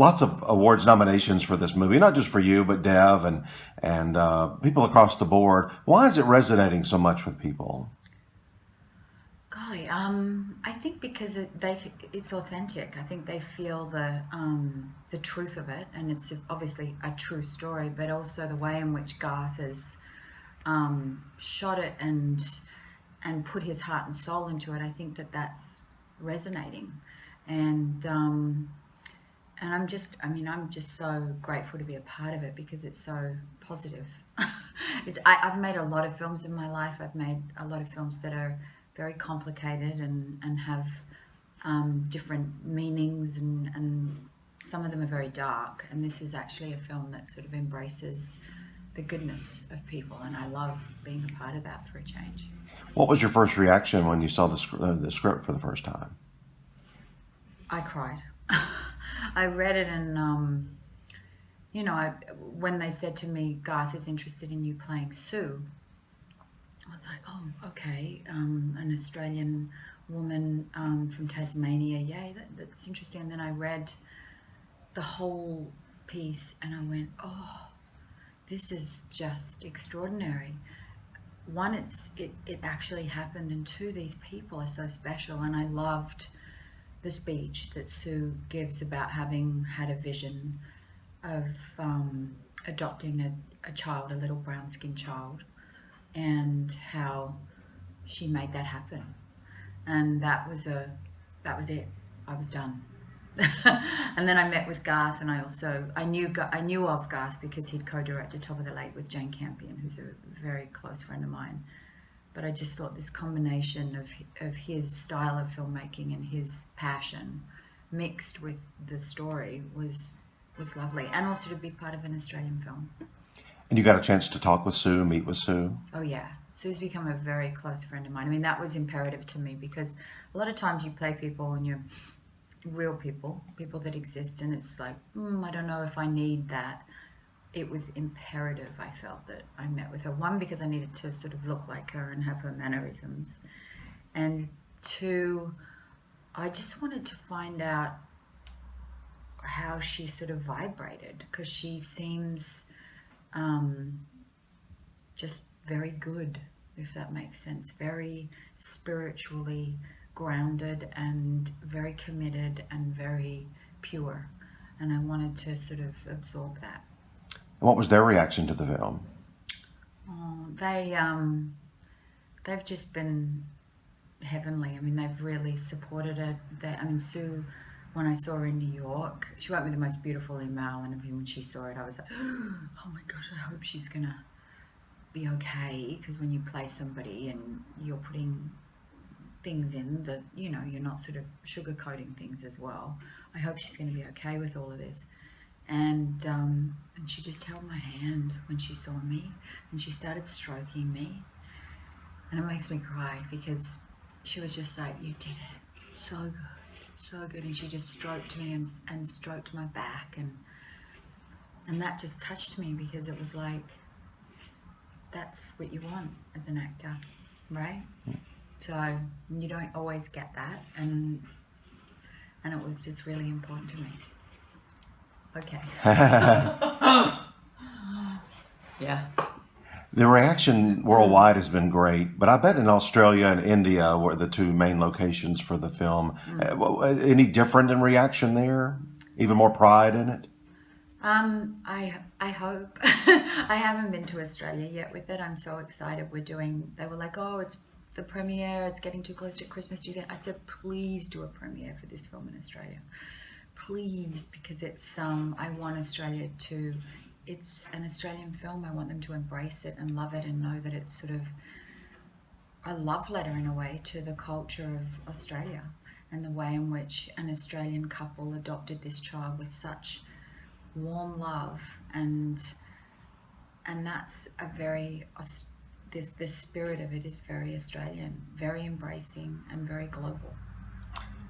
lots of awards nominations for this movie, not just for you, but Dev and people across the board. Why is it resonating so much with people? Golly, I think because it's authentic. I think they feel the truth of it, and it's obviously a true story, but also the way in which Garth has shot it and put his heart and soul into it. I think that's resonating, and I'm just so grateful to be a part of it because it's so positive. I've made a lot of films in my life. I've made a lot of films that are very complicated and have different meanings, and some of them are very dark. And this is actually a film that sort of embraces the goodness of people, and I love being a part of that for a change. What was your first reaction when you saw the script for the first time? I cried. I read it, and when they said to me, Garth is interested in you playing Sue, I was like, oh, okay, an Australian woman from Tasmania, yay, that's interesting. And then I read the whole piece, and I went, oh, this is just extraordinary. One, it actually happened, and two, these people are so special. And I loved the speech that Sue gives about having had a vision of adopting a child, a little brown-skinned child, and how she made that happen. And that was it. I was done. And then I met with Garth, and I knew of Garth because he'd co-directed Top of the Lake with Jane Campion, who's a very close friend of mine. But I just thought this combination of his style of filmmaking and his passion mixed with the story was lovely, and also to be part of an Australian film. And you got a chance to talk with Sue, meet with Sue? Oh yeah, Sue's become a very close friend of mine. I mean, that was imperative to me because a lot of times you play people and you're real people that exist, and it's like, I don't know if I need that. It was imperative, I felt, that I met with her. One, because I needed to sort of look like her and have her mannerisms. And two, I just wanted to find out how she sort of vibrated, because she seems just very good, if that makes sense. Very spiritually grounded and very committed and very pure. And I wanted to sort of absorb that. And what was their reaction to the film? Oh, they've just been heavenly. I mean, they've really supported it. Sue, when I saw her in New York, she wrote me the most beautiful email, and when she saw it, I was like, oh my gosh, I hope she's gonna be okay, because when you play somebody and you're putting things in that, you're not sort of sugarcoating things as well. I hope she's going to be okay with all of this. And she just held my hand when she saw me, and she started stroking me, and it makes me cry because she was just like, you did it so good, so good. And she just stroked me and stroked my back, and that just touched me, because it was like, that's what you want as an actor, right? So you don't always get that, and it was just really important to me. Okay. Yeah. The reaction worldwide has been great, but I bet in Australia and India were the two main locations for the film. Any different in reaction there? Even more pride in it? I hope. I haven't been to Australia yet with it. I'm so excited. They were like, oh, it's the premiere, it's getting too close to Christmas. Do you think? I said, please do a premiere for this film in Australia. Please, because I want Australia to, it's an Australian film. I want them to embrace it and love it and know that it's sort of a love letter in a way to the culture of Australia, and the way in which an Australian couple adopted this child with such warm love, and that's a very, the spirit of it is very Australian, very embracing and very global.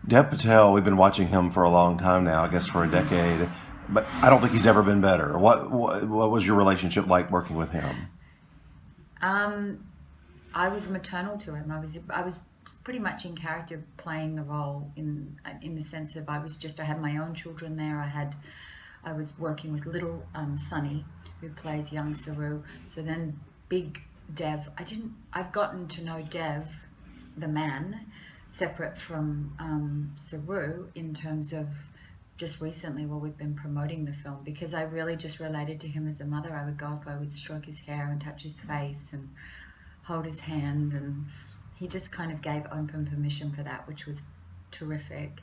Dev Patel, we've been watching him for a long time now, I guess for a decade, but I don't think he's ever been better. What was your relationship like working with him? I was maternal to him. I was pretty much in character playing the role in the sense of I had my own children there. I was working with little Sonny, who plays young Saru. So then big Dev. I've gotten to know Dev, the man, separate from Saru in terms of just recently while we've been promoting the film, because I really just related to him as a mother. I would go up, I would stroke his hair and touch his face and hold his hand, and he just kind of gave open permission for that, which was terrific.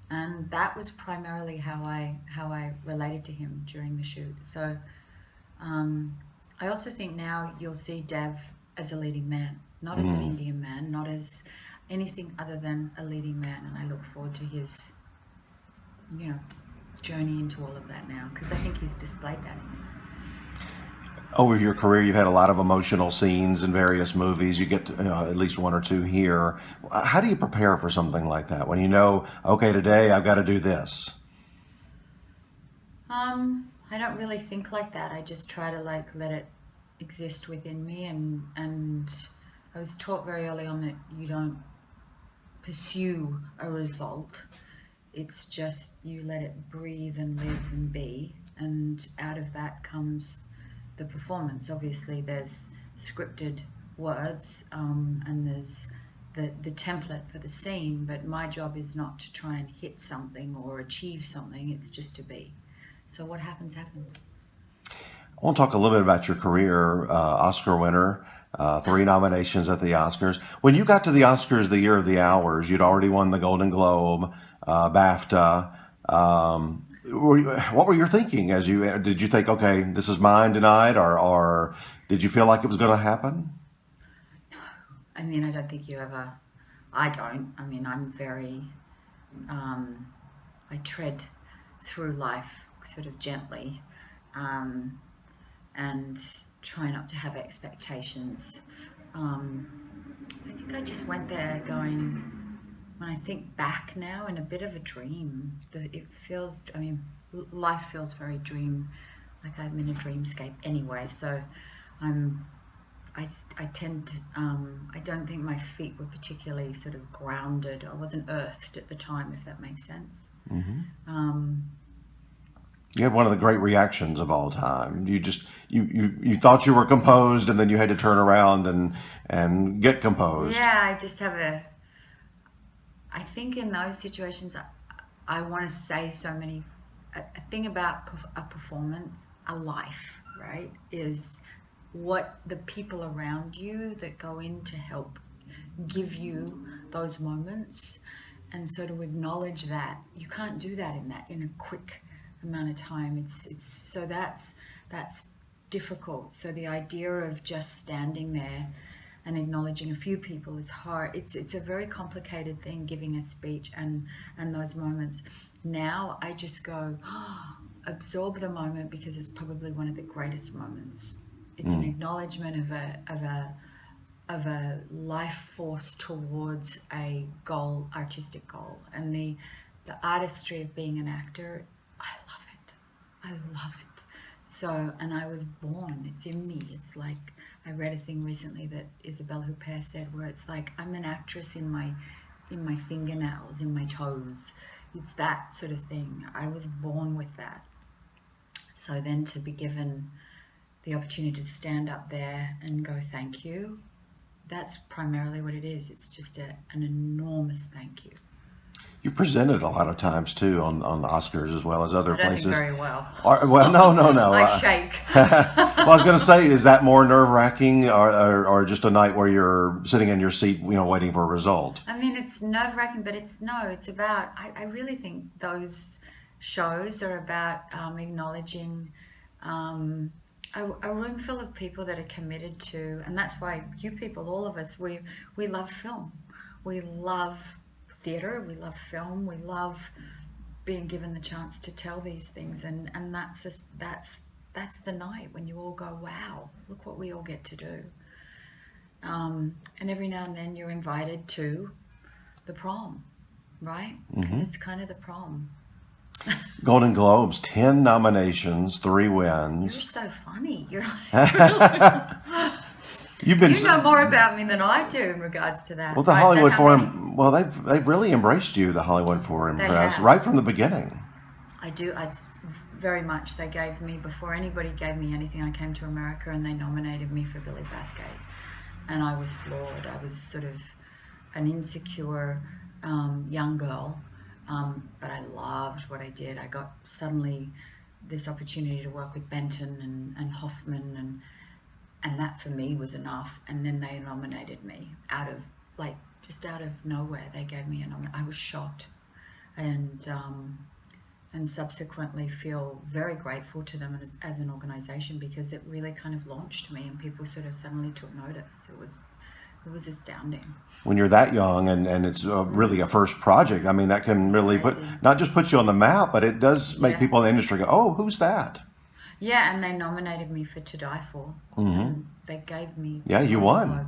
And that was primarily how I related to him during the shoot. So I also think now you'll see Dev as a leading man, not as an Indian man, not as anything other than a leading man. And I look forward to his, journey into all of that now, because I think he's displayed that in this. Over your career, you've had a lot of emotional scenes in various movies. You get to, at least one or two here. How do you prepare for something like that when you know, okay, today I've got to do this? I don't really think like that. I just try to let it exist within me, and I was taught very early on that you don't pursue a result. It's just you let it breathe and live and be, and out of that comes the performance. Obviously there's scripted words and there's the template for the scene, but my job is not to try and hit something or achieve something, it's just to be. So what happens. I want to talk a little bit about your career. Oscar winner, 3 nominations at the Oscars. When you got to the Oscars the year of the Hours, you'd already won the Golden Globe, BAFTA. What were you thinking did you think, okay, this is mine tonight, or did you feel like it was going to happen? I mean, I don't think you ever, I don't. I mean, I'm very, I tread through life sort of gently and try not to have expectations. I think I just went there going, when I think back now, in a bit of a dream. It feels, I mean, life feels very dream, like I'm in a dreamscape anyway. So I tend, I don't think my feet were particularly sort of grounded. I wasn't earthed at the time, if that makes sense. Mm-hmm. You had one of the great reactions of all time. You thought you were composed, and then you had to turn around and get composed. Yeah, I just have I think in those situations, I want to say so many. A thing about a performance, a life, right, is what the people around you that go in to help give you those moments, and so to acknowledge that you can't do that in a quick amount of time. It's so that's difficult. So the idea of just standing there and acknowledging a few people is hard. It's a very complicated thing, giving a speech and those moments. Now I just go, absorb the moment, because it's probably one of the greatest moments. It's an acknowledgement of a life force towards a goal, artistic goal, and the artistry of being an actor. I love it. So, and I was born, it's in me. It's like, I read a thing recently that Isabelle Huppert said, where it's like, I'm an actress in my fingernails, in my toes. It's that sort of thing. I was born with that. So then to be given the opportunity to stand up there and go, thank you, that's primarily what it is. It's just an enormous thank you. You presented a lot of times too on the Oscars as well as other I don't places. think very well. Well, no. I shake. Well, I was going to say, is that more nerve-wracking, or just a night where you're sitting in your seat, waiting for a result? I mean, it's nerve-wracking, but it's about, I really think those shows are about acknowledging a room full of people that are committed to, and that's why you people, all of us, we love film. We love theater, we love film, we love being given the chance to tell these things, and that's the night when you all go, wow, look what we all get to do. And every now and then you're invited to the prom, right? Because it's kind of the prom. Golden Globes, 10 nominations, 3 You're wins. so funny. You're like, You've been You know more about me than I do in regards to that. well. The Right, so Hollywood how Forum. Well, they've really embraced you, the Hollywood Forum They press, have. right from the beginning. I do. Very much. They gave me, before anybody gave me anything, I came to America and they nominated me for Billy Bathgate. And I was floored. I was sort of an insecure young girl, but I loved what I did. I got suddenly this opportunity to work with Benton and Hoffman, and that for me was enough. And then they nominated me just out of nowhere. They gave me a nomination. I was shocked, and subsequently feel very grateful to them as an organization, because it really kind of launched me and people sort of suddenly took notice. It was astounding. When you're that young and it's really a first project, I mean, that can really crazy. not just put you on the map, but it does make Yeah. people in the industry go, oh, who's that? Yeah, and they nominated me for To Die For. And they gave me Yeah, you the won. Globe.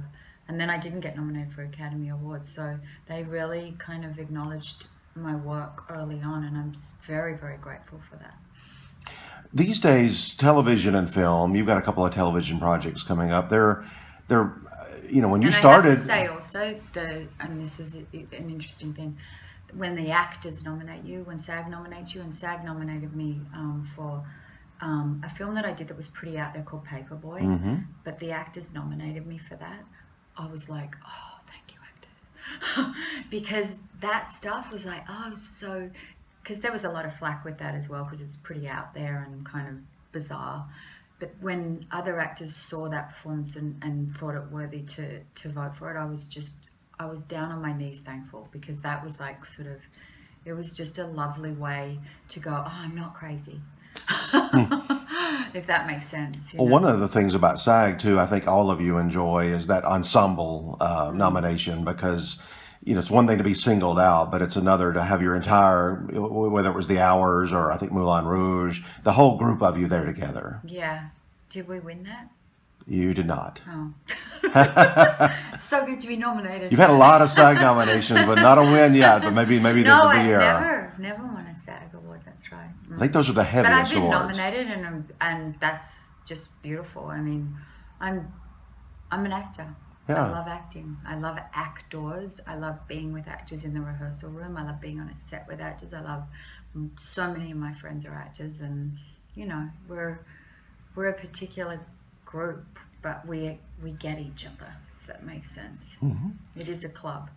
And then I didn't get nominated for Academy Awards, so they really kind of acknowledged my work early on, and I'm very, very grateful for that. These days, television and film, you've got a couple of television projects coming up. They're when you And started. I have to say also, and this is an interesting thing, when the actors nominate you, when SAG nominates you, and SAG nominated me for a film that I did that was pretty out there called Paperboy, but the actors nominated me for that. I was like, oh, thank you, actors. Because that stuff was like, because there was a lot of flack with that as well, because it's pretty out there and kind of bizarre. But when other actors saw that performance and thought it worthy to vote for it, I was down on my knees thankful, because that was like it was just a lovely way to go, oh, I'm not crazy. If that makes sense. Well, one of the things about SAG too, I think all of you enjoy, is that ensemble nomination, because it's one thing to be singled out, but it's another to have your entire, whether it was The Hours or I think Moulin Rouge, the whole group of you there together. Yeah. Did we win that? You did not. Oh. So good to be nominated. You've had a lot of SAG nominations, but not a win yet. But maybe this No, is the I've year. never won a SAG award. That's right. I think those are the But I've heaviest been awards. nominated, and that's just beautiful. I mean, I'm an actor. Yeah. I love acting. I love actors. I love being with actors in the rehearsal room. I love being on a set with actors. I love so many of my friends are actors, and we're a particular group, but we get each other. If that makes sense. It is a club.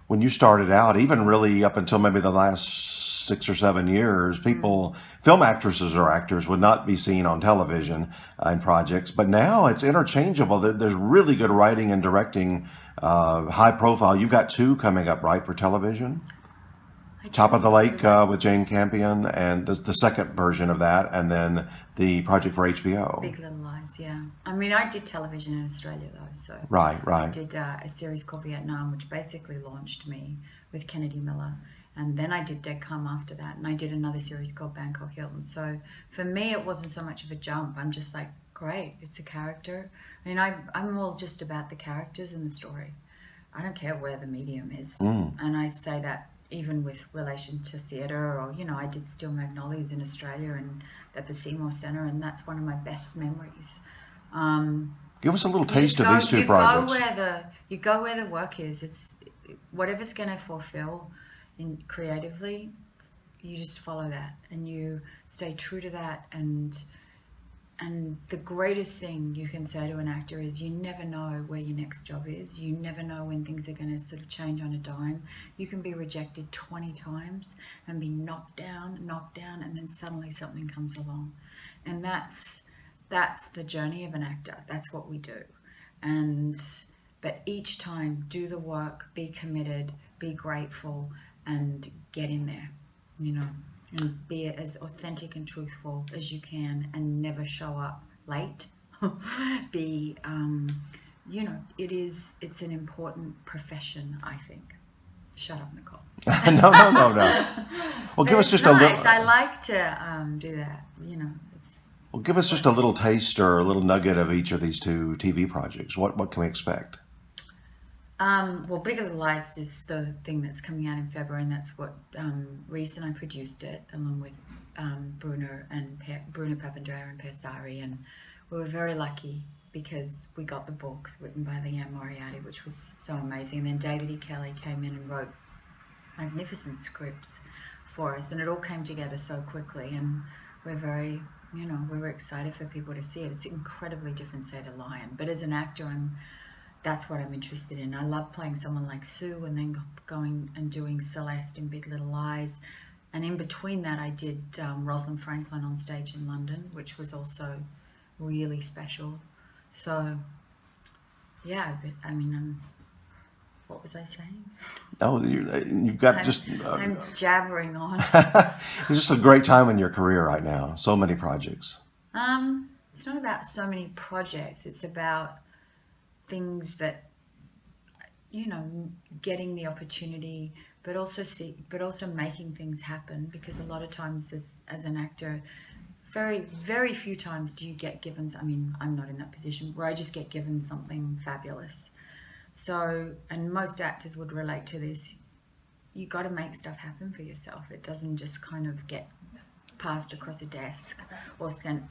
When you started out, even really up until maybe the last 6 or 7 years, film actresses or actors would not be seen on television in projects. But now it's interchangeable. There's really good writing and directing, high profile. You've got 2 coming up, right, for television? Top of the Lake with Jane Campion, and the second version of that, and then the project for HBO. Big Little Lies, yeah. I mean, I did television in Australia though, so Right. I did a series called Vietnam, which basically launched me with Kennedy Miller, and then I did Dead Calm after that, and I did another series called Bangkok Hilton. So for me, it wasn't so much of a jump. I'm just like, great, it's a character. I mean, I'm all just about the characters and the story. I don't care where the medium is, and I say that even with relation to theatre, or I did Steel Magnolias in Australia and at the Seymour Centre, and that's one of my best memories. Give us a little taste of these 2 projects. You go where the work is. It's whatever's going to fulfill creatively. You just follow that and you stay true to that. And the greatest thing you can say to an actor is, you never know where your next job is. You never know when things are going to sort of change on a dime. You can be rejected 20 times and be knocked down, and then suddenly something comes along. And that's the journey of an actor. That's what we do. But each time, do the work, be committed, be grateful, and get in there, and be as authentic and truthful as you can, and never show up late. Be, it's an important profession, I think. Shut up, Nicole. No. Well, give us just a little. I like to do that. Well, give us just a little taste or a little nugget of each of these 2 TV projects. What can we expect? Well, Big Little Lies is the thing that's coming out in February, and that's what Reese and I produced it, along with Bruno Papandreou and Per Sari, and we were very lucky because we got the book written by Leanne Moriarty, which was so amazing. And then David E. Kelly came in and wrote magnificent scripts for us, and it all came together so quickly. And we're very, we were excited for people to see it. It's incredibly different, say, to Lion, but as an actor, that's what I'm interested in. I love playing someone like Sue, and then going and doing Celeste in Big Little Lies. And in between that, I did Rosalind Franklin on stage in London, which was also really special. So, yeah, I mean, what was I saying? Oh, you've got I'm jabbering on. it's just a great time in your career right now. So many projects. It's not about so many projects. It's about things that, getting the opportunity, but also making things happen. Because a lot of times, as an actor, very, very few times do you get given. I mean, I'm not in that position where I just get given something fabulous. So, and most actors would relate to this. You got to make stuff happen for yourself. It doesn't just kind of get passed across a desk or sent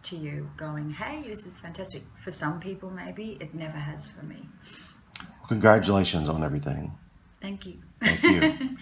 to you going, hey, this is fantastic. For some people, maybe. It never has for me. Congratulations on everything. Thank you. Thank you.